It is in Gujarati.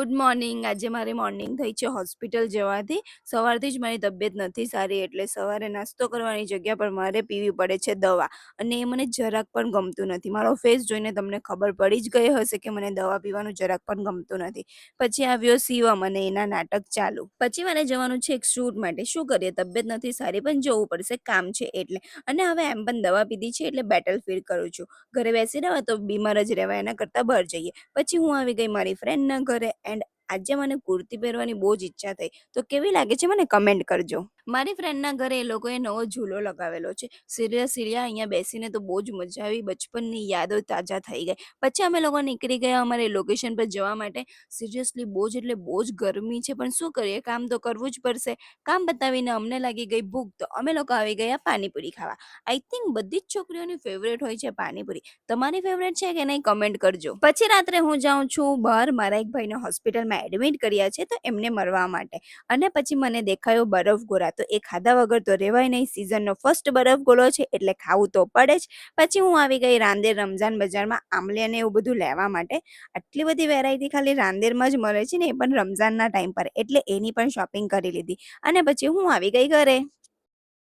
Good morning. આજે મારી મોર્નિંગ થઈ છે હોસ્પિટલ જવાથી. સવારથી જ મારી તબિયત નથી સારી એટલે સવારે નાસ્તો કરવાની જગ્યા પર મારે પીવી પડે છે દવા અને એ મને જરાક પણ ગમતું નથી. મારો ફેસ જોઈને તમને ખબર પડી જ ગઈ હશે કે મને દવા પીવાનું જરાક પણ ગમતું નથી. પછી આવ્યો શિવમ અને એના નાટક ચાલુ. પછી મારે જવાનું છે એક શૂટ માટે. શું કરીએ, તબિયત નથી સારી પણ જવું પડશે, કામ છે એટલે. અને હવે એમ પણ દવા પીધી છે એટલે બેટલ ફીલ કરું છું. ઘરે બેસી રહેવા તો બીમાર જ રહેવાય, એના કરતાં બહાર જઈએ. પછી હું આવી ગઈ મારી ફ્રેન્ડના ઘરે એન્ડ આજે મને કુર્તી પહેરવાની બહુ જ ઈચ્છા થઈ. તો કેવી લાગે છે મને કમેન્ટ કરજો. મારી ફ્રેન્ડના ઘરે એ લોકોએ નવો ઝૂલો લગાવેલો છે. સિરિયા અહીંયા બેસીને તો બહુ જ મજા આવી. બચપનની યાદો તાજા થઈ ગઈ. પછી અમે લોકો નીકળી ગયા અમારે લોકેશન પર જવા માટે. સિરિયસલી બહુ જ એટલે બહુ જ ગરમી છે પણ શું કરીએ, કામ તો કરવું જ પડશે. કામ બતાવીને અમને લાગી ગઈ ભૂખ તો અમે લોકો આવી ગયા પાણીપુરી ખાવા. આઈ થિંક બધી જ છોકરીઓની ફેવરેટ હોય છે પાણીપુરી. તમારી ફેવરેટ છે કે નહીં કમેન્ટ કરજો. પછી રાત્રે હું જાઉં છું બહાર. મારા એક ભાઈને હોસ્પિટલમાં એડમિટ કર્યા છે તો એમને મળવા માટે. અને પછી મને દેખાયો બરફ ગોળા. તો એ ખાધા વગર તો રહેવાય નહીં. સિઝનનો ફર્સ્ટ બરફ ગોળો છે એટલે ખાવું તો પડે જ. પછી હું આવી ગઈ રાંદેર રમઝાન બજારમાં આમલે ને એવું બધું લેવા માટે. આટલી બધી વેરાયટી ખાલી રાંદેરમાં જ મળે છે ને, એ પણ રમઝાનના ટાઈમ પર, એટલે એની પણ શોપિંગ કરી લીધી અને પછી હું આવી ગઈ ઘરે.